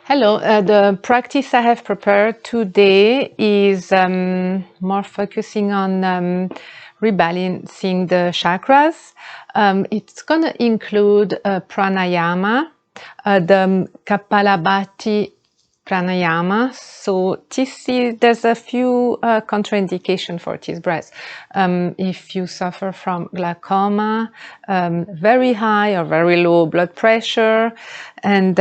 Hello, the practice I have prepared today is more focusing on rebalancing the chakras. It's going to include pranayama, the Kapalabhati Pranayama. So there's a few contraindications for this breath. If you suffer from glaucoma, very high or very low blood pressure, and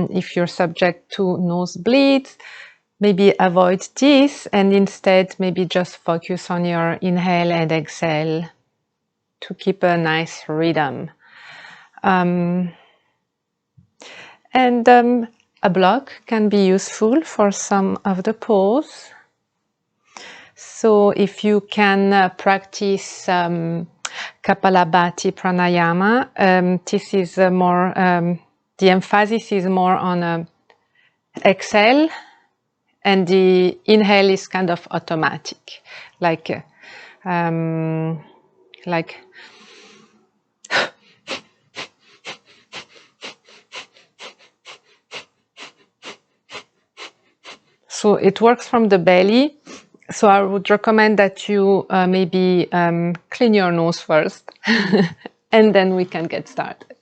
if you're subject to nosebleeds, maybe avoid this and instead maybe just focus on your inhale and exhale to keep a nice rhythm. A block can be useful for some of the pose. So if you can practice Kapalabhati Pranayama, this is more, the emphasis is more on exhale, and the inhale is kind of automatic, like so it works from the belly. So I would recommend that you maybe clean your nose first, and then we can get started.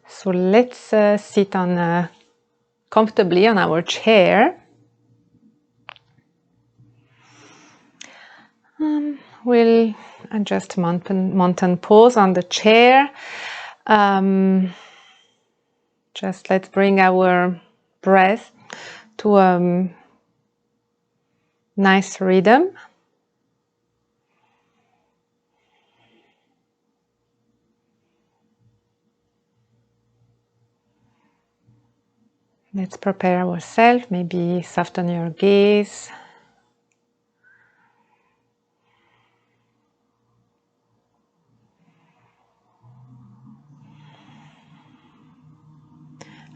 So let's sit on comfortably on our chair. We'll adjust mountain pose on the chair. Just let's bring our breath to a nice rhythm. Let's prepare ourselves, maybe soften your gaze.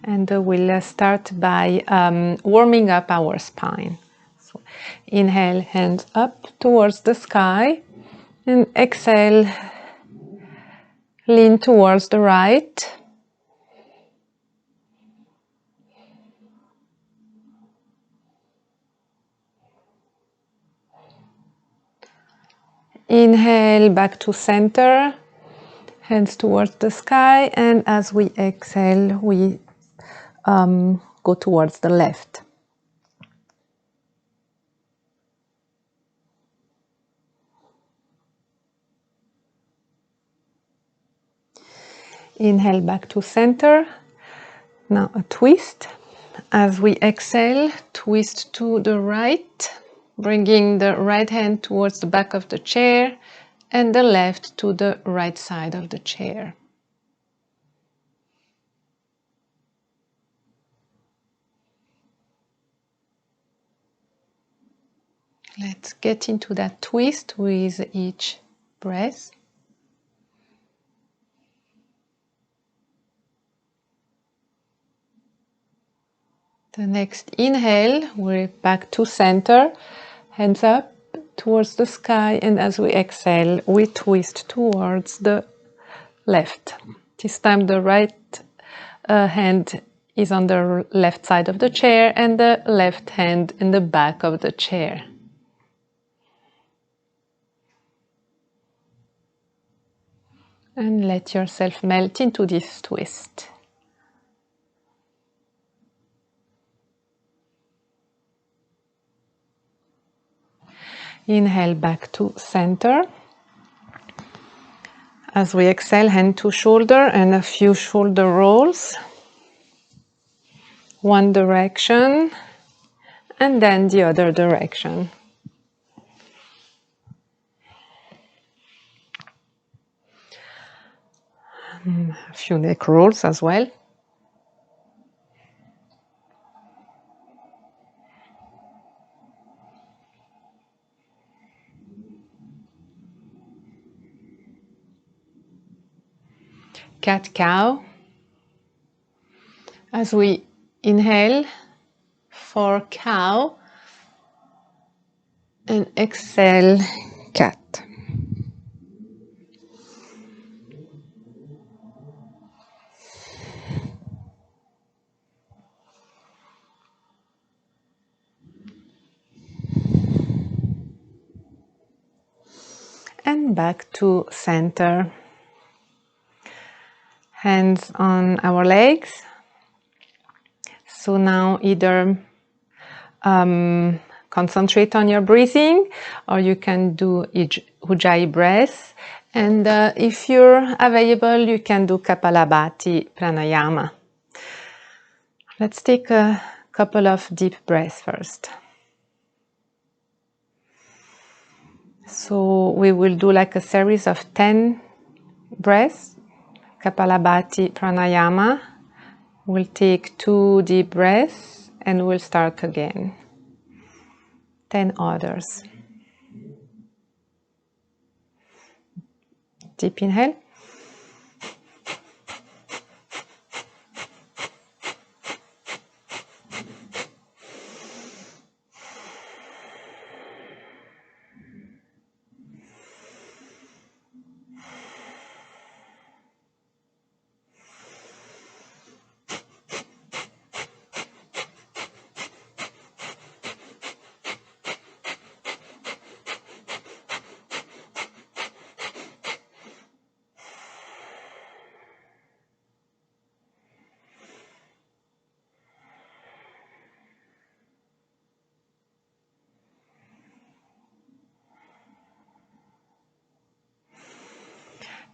And we'll start by warming up our spine. So inhale, hands up towards the sky, and exhale, lean towards the right. Inhale back to center, hands towards the sky, and as we exhale, we go towards the left. Inhale back to center. Now a twist. As we exhale, twist to the right, bringing the right hand towards the back of the chair and the left to the right side of the chair. Let's get into that twist with each breath. The next inhale, we're back to center, hands up towards the sky, and as we exhale, we twist towards the left. This time the right hand is on the left side of the chair and the left hand in the back of the chair. And let yourself melt into this twist. Inhale back to center. As we exhale, hand to shoulder and a few shoulder rolls. One direction and then the other direction. A few neck rolls as well. Cat-cow. As we inhale for cow and exhale cat. And back to center. Hands on our legs. So now either concentrate on your breathing, or you can do Ujjayi breath. And if you're available, you can do Kapalabhati Pranayama. Let's take a couple of deep breaths first. So we will do like a series of 10 breaths. Kapalabhati Pranayama. We'll take 2 deep breaths and we'll start again. 10 others. Deep inhale.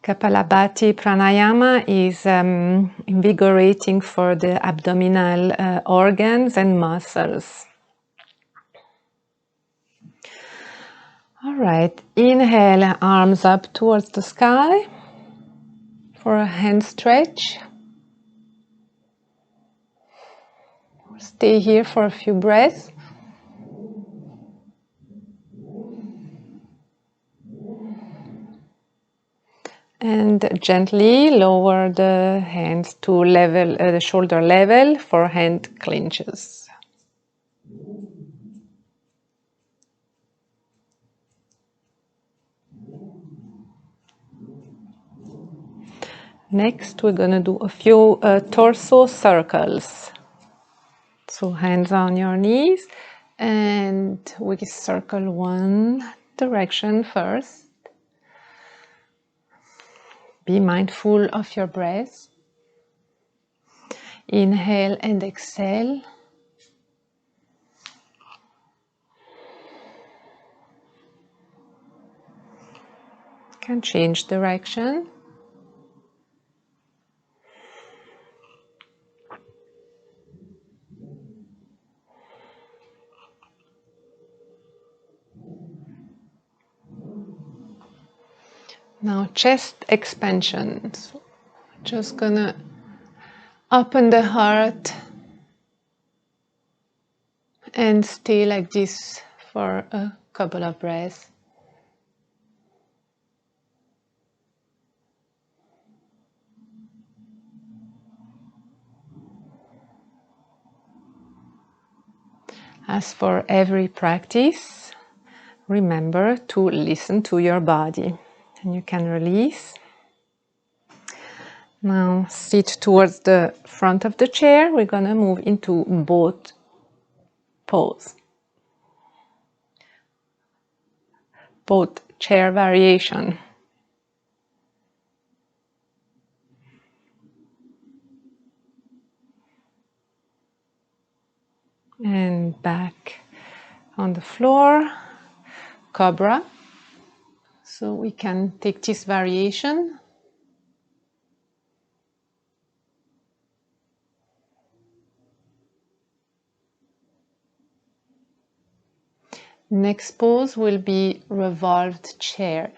Kapalabhati Pranayama is invigorating for the abdominal organs and muscles. All right, inhale, arms up towards the sky for a hand stretch. Stay here for a few breaths. And gently lower the hands to level, the shoulder level for hand clenches. Next, we're going to do a few torso circles. So hands on your knees, and we circle one direction first. Be mindful of your breath. Inhale and exhale. You can change direction. Now chest expansion. So just gonna open the heart and stay like this for a couple of breaths. As for every practice, remember to listen to your body, and you can release. Now sit towards the front of the chair. We're gonna move into both pose. Both chair variation. And back on the floor, cobra. So we can take this variation. Next pose will be revolved chair.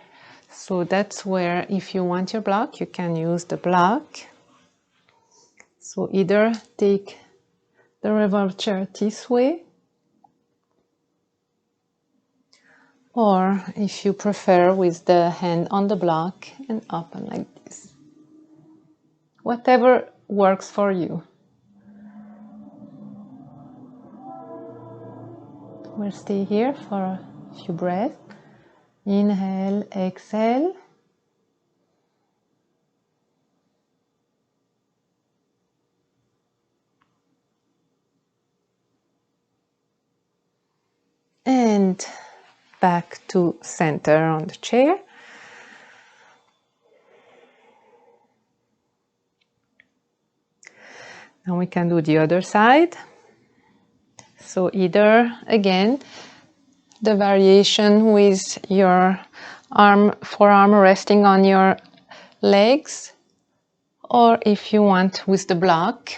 So that's where, if you want your block, you can use the block. So either take the revolved chair this way, or if you prefer, with the hand on the block and open like this. Whatever works for you. We'll stay here for a few breaths. Inhale, exhale. And back to center on the chair. Now we can do the other side. So either, again, the variation with your forearm resting on your legs, or if you want with the block,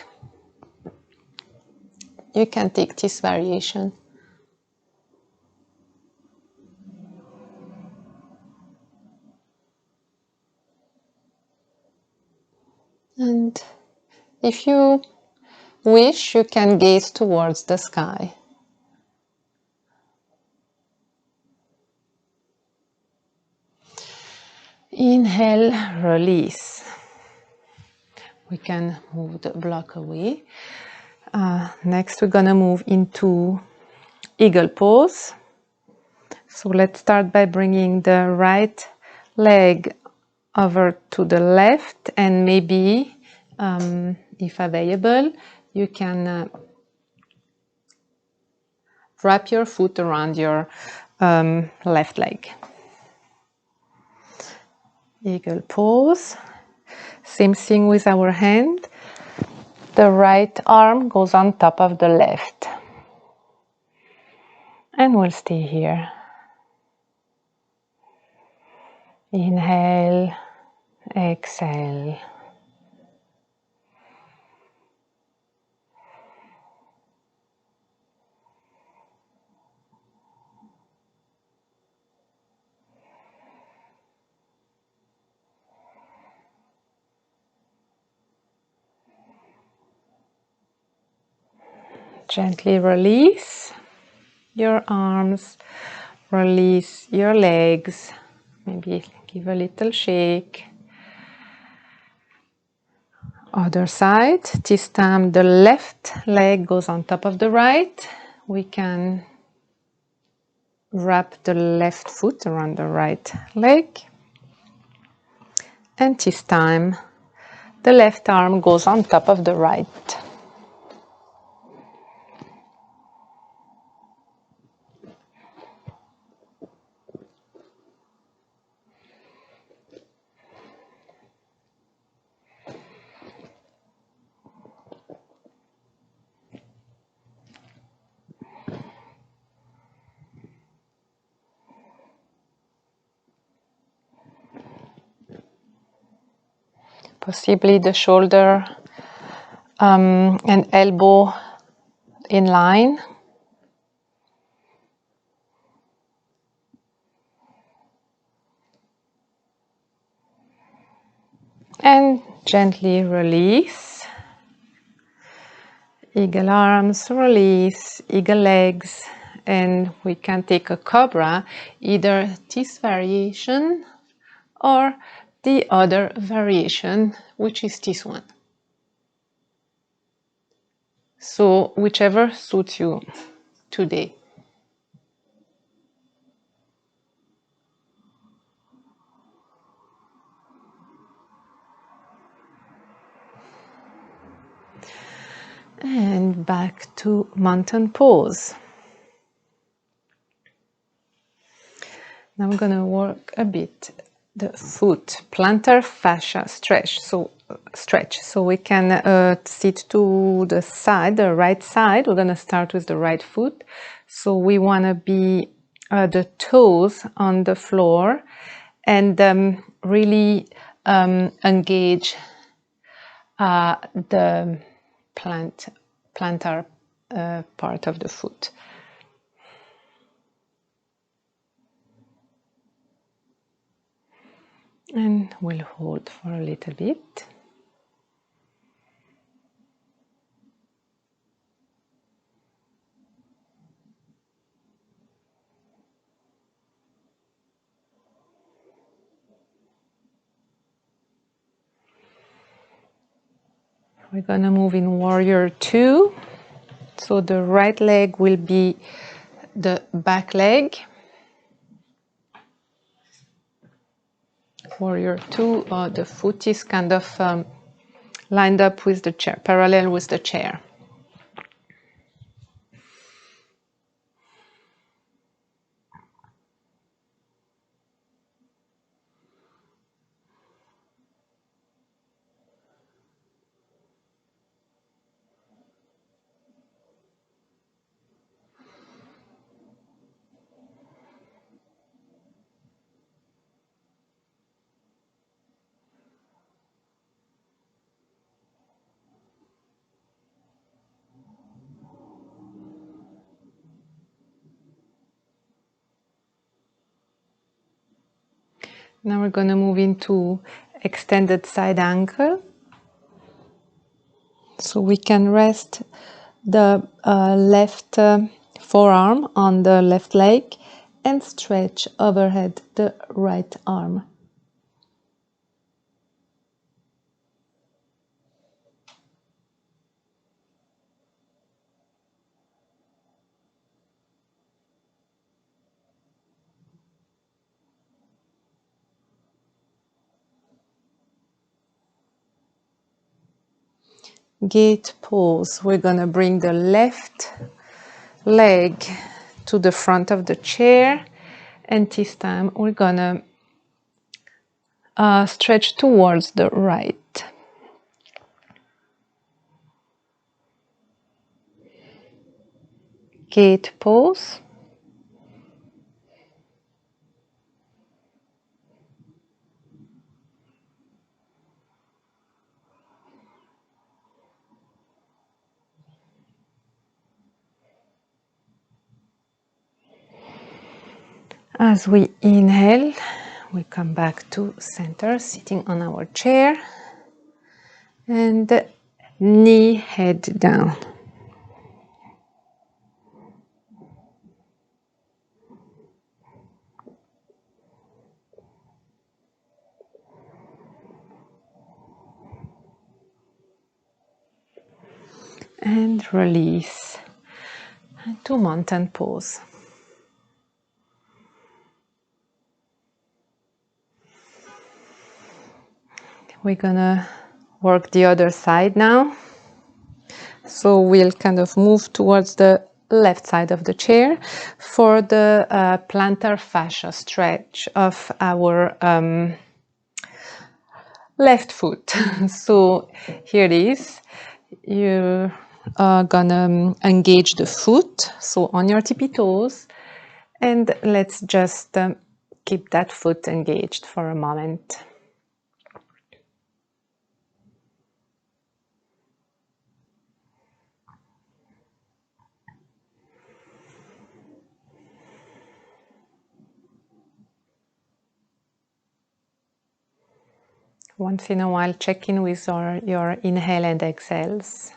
you can take this variation. And if you wish, you can gaze towards the sky. Inhale, release. We can move the block away. Next, we're gonna move into eagle pose. So let's start by bringing the right leg over to the left, and maybe, if available, you can wrap your foot around your left leg. Eagle pose. Same thing with our hand. The right arm goes on top of the left. And we'll stay here. Inhale, exhale. Gently release your arms, release your legs, maybe give a little shake. Other side, this time the left leg goes on top of the right. We can wrap the left foot around the right leg. And this time the left arm goes on top of the right. Possibly the shoulder and elbow in line. And gently release. Eagle arms, release, eagle legs, and we can take a cobra, either this variation or the other variation, which is this one. So whichever suits you today. And back to mountain pose. Now I'm going to work a bit the foot, plantar fascia stretch. So we can sit to the side, the right side. We're going to start with the right foot. So we want to be the toes on the floor and really engage the plantar part of the foot. And we'll hold for a little bit. We're going to move in warrior 2. So the right leg will be the back leg. Warrior 2, the foot is kind of lined up with the chair, parallel with the chair. Now we're going to move into extended side ankle. So we can rest the left forearm on the left leg and stretch overhead the right arm. Gate pose. We're going to bring the left leg to the front of the chair, and this time we're going to stretch towards the right. Gate pose. As we inhale, we come back to center, sitting on our chair, and knee head down. And release to mountain pose. We're gonna work the other side now. So we'll kind of move towards the left side of the chair for the plantar fascia stretch of our left foot. So here it is. You're gonna engage the foot, so on your tippy toes, and let's just keep that foot engaged for a moment. Once in a while, check in with your inhale and exhales.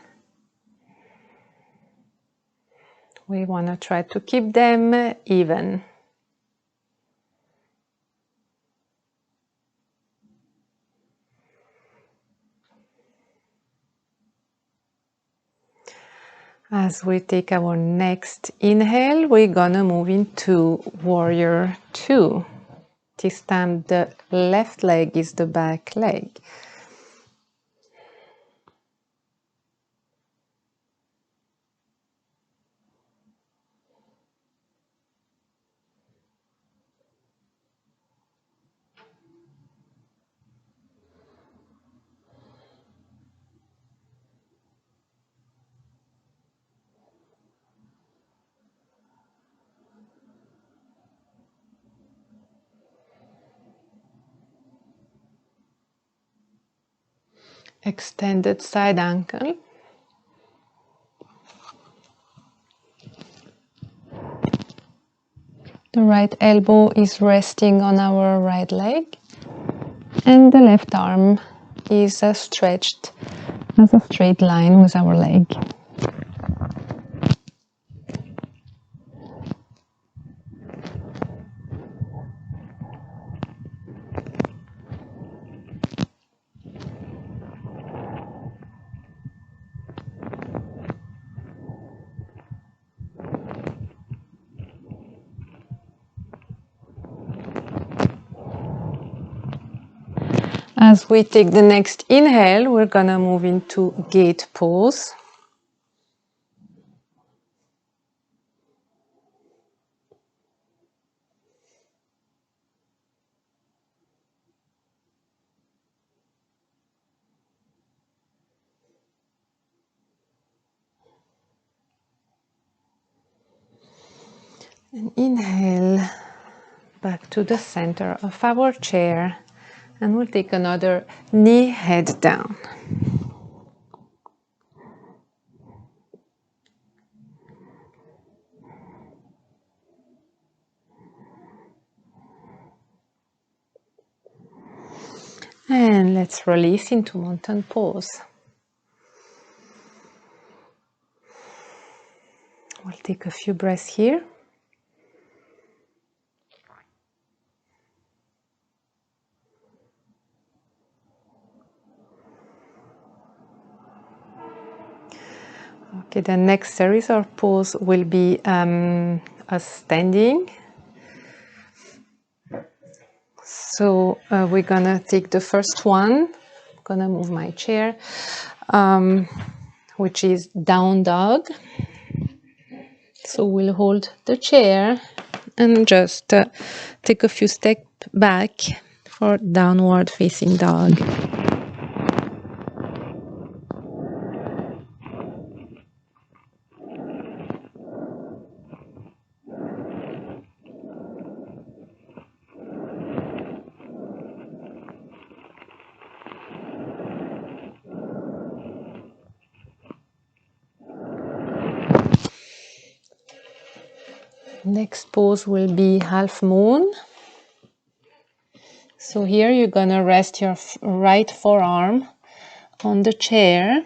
We want to try to keep them even. As we take our next inhale, we're gonna move into Warrior 2. This time the left leg is the back leg. Extended side ankle. The right elbow is resting on our right leg, and the left arm is stretched as a straight line with our leg. As we take the next inhale, we're gonna move into gate pose. And inhale back to the center of our chair, and we'll take another knee, head down. And let's release into mountain pose. We'll take a few breaths here. Okay, the next series of pose will be us standing. So we're gonna take the first one. I'm gonna move my chair, which is down dog. So we'll hold the chair and just take a few steps back for downward facing dog. Next pose will be half moon. So here you're gonna rest your right forearm on the chair.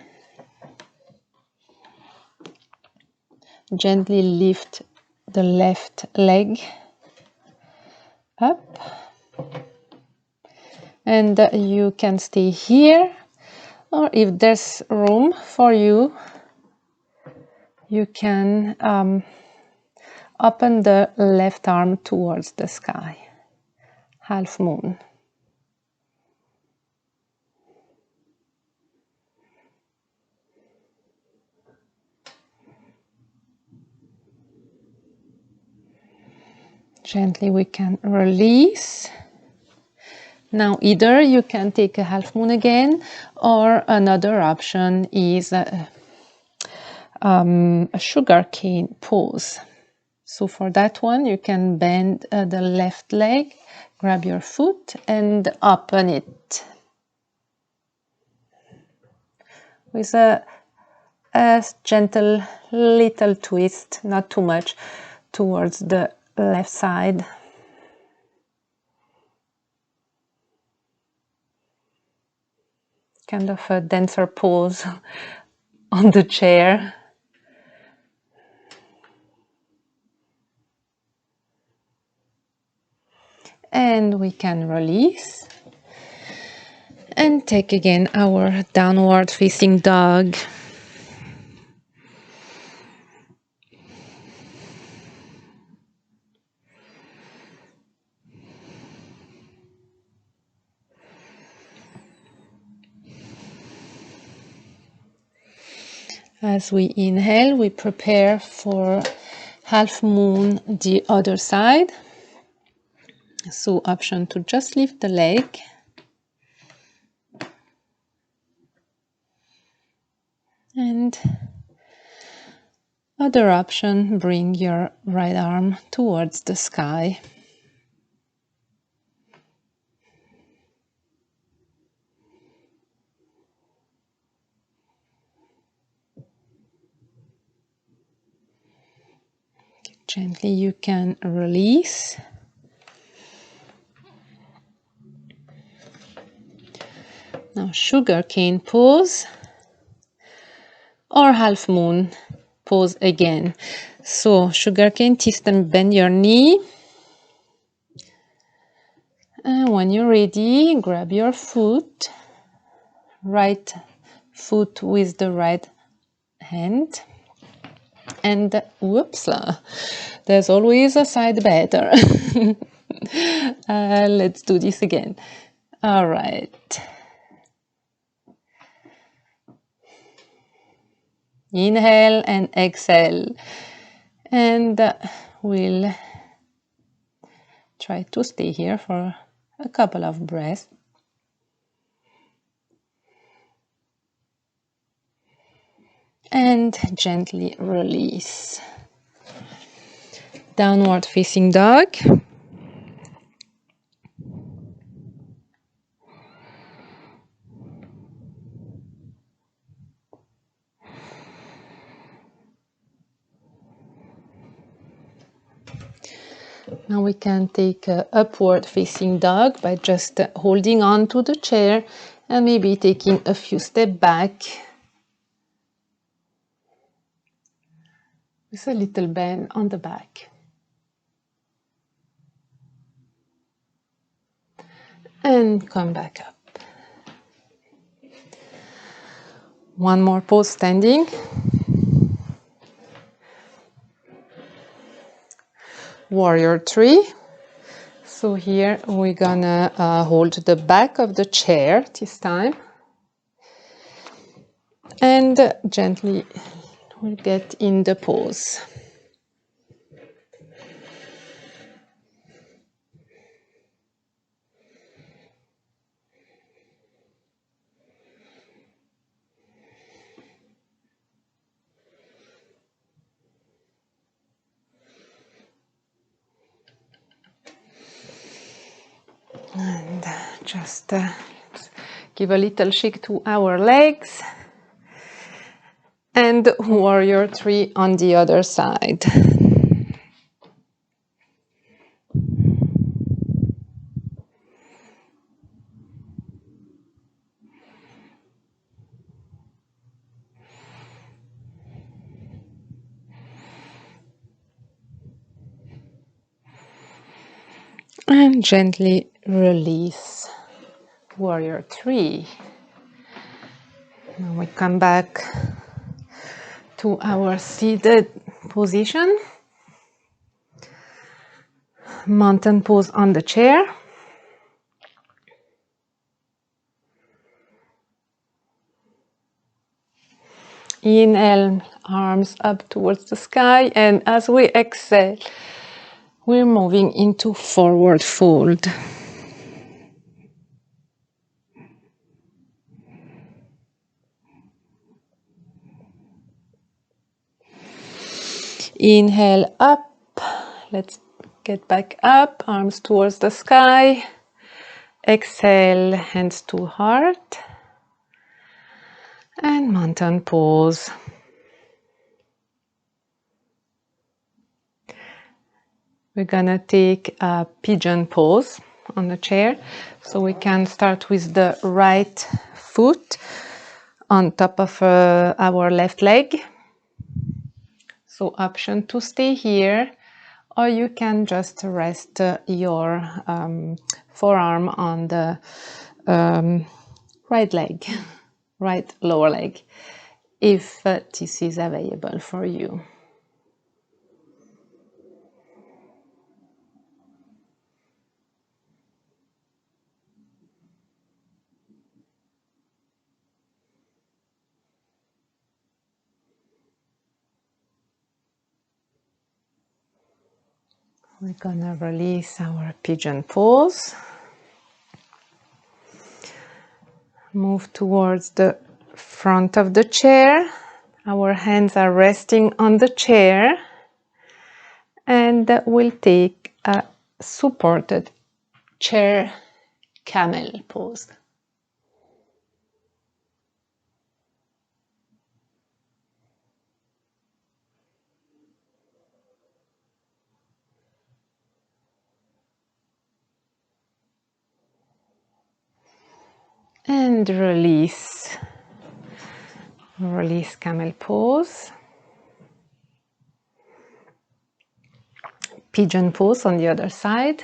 Gently lift the left leg up. And you can stay here, or if there's room for you, you can open the left arm towards the sky. Half moon. Gently we can release. Now either you can take a half moon again, or another option is a sugar cane pose. So for that one, you can bend the left leg, grab your foot and open it with a gentle little twist, not too much, towards the left side. Kind of a dancer pose on the chair. And we can release and take again our downward facing dog. As we inhale, we prepare for half moon the other side. So option to just lift the leg. And other option, bring your right arm towards the sky. Gently you can release. Now sugar cane pose or half moon pose again. So sugar cane, twist and bend your knee. And when you're ready, grab your foot, right foot with the right hand. And whoops, there's always a side better. Let's do this again. All right. Inhale and exhale. And we'll try to stay here for a couple of breaths. And gently release. Downward facing dog. Now we can take a upward facing dog by just holding on to the chair and maybe taking a few steps back with a little bend on the back. And come back up. One more pose standing. Warrior 3. So here we're gonna hold the back of the chair this time. And gently we'll get in the pose. And just give a little shake to our legs. And warrior 3 on the other side. And gently release warrior 3. Now we come back to our seated position. Mountain pose on the chair. Inhale, arms up towards the sky, and as we exhale, we're moving into forward fold. Inhale up. Let's get back up, arms towards the sky. Exhale, hands to heart. And mountain pose. We're gonna take a pigeon pose on the chair. So we can start with the right foot on top of our left leg. So option to stay here, or you can just rest your forearm on the right leg, right lower leg, if this is available for you. We're gonna release our pigeon pose. Move towards the front of the chair. Our hands are resting on the chair. And we'll take a supported chair camel pose. And release. Release camel pose. Pigeon pose on the other side.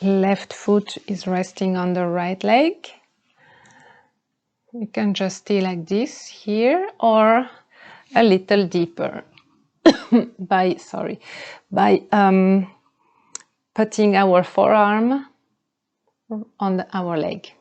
Left foot is resting on the right leg. You can just stay like this here or a little deeper by putting our forearm on our leg.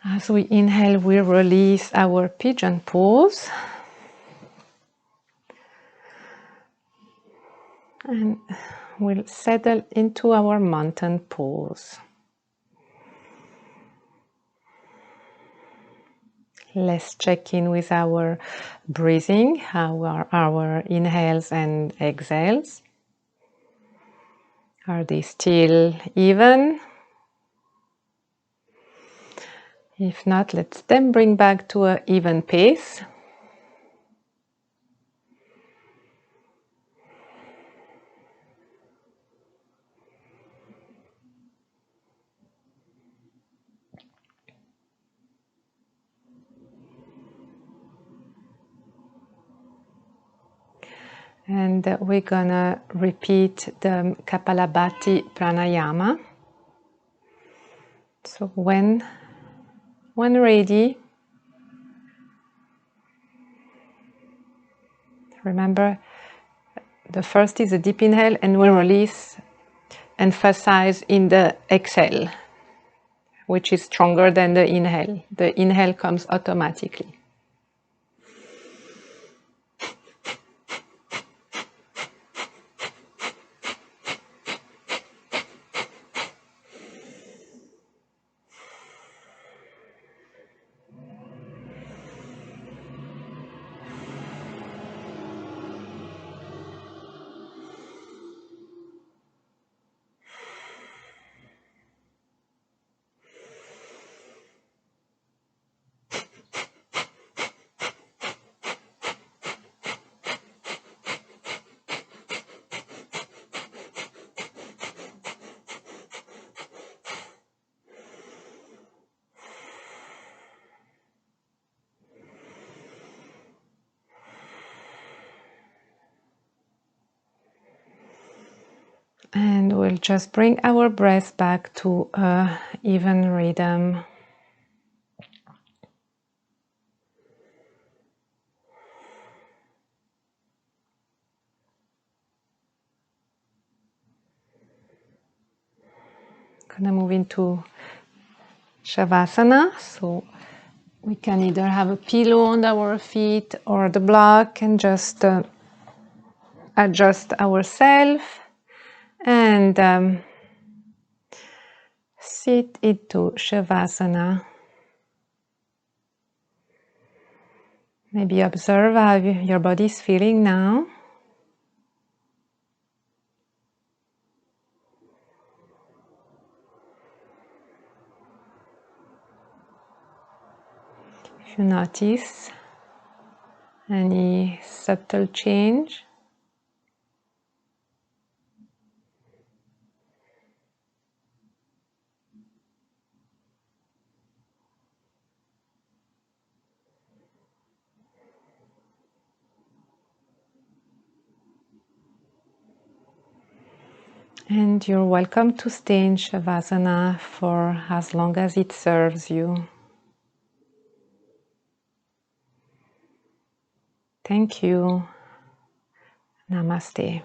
As we inhale, we release our pigeon pose. And we'll settle into our mountain pose. Let's check in with our breathing, how are our inhales and exhales. Are they still even? If not, let's then bring back to an even pace. And we're gonna repeat the Kapalabhati Pranayama. So when ready, remember the first is a deep inhale and we release, emphasize in the exhale, which is stronger than the inhale. The inhale comes automatically. And we'll just bring our breath back to an even rhythm. Gonna move into Shavasana. So we can either have a pillow under our feet or the block and just adjust ourselves and sit into Shavasana. Maybe observe how your body is feeling now. If you notice any subtle change, and you're welcome to stay in Shavasana for as long as it serves you. Thank you. Namaste.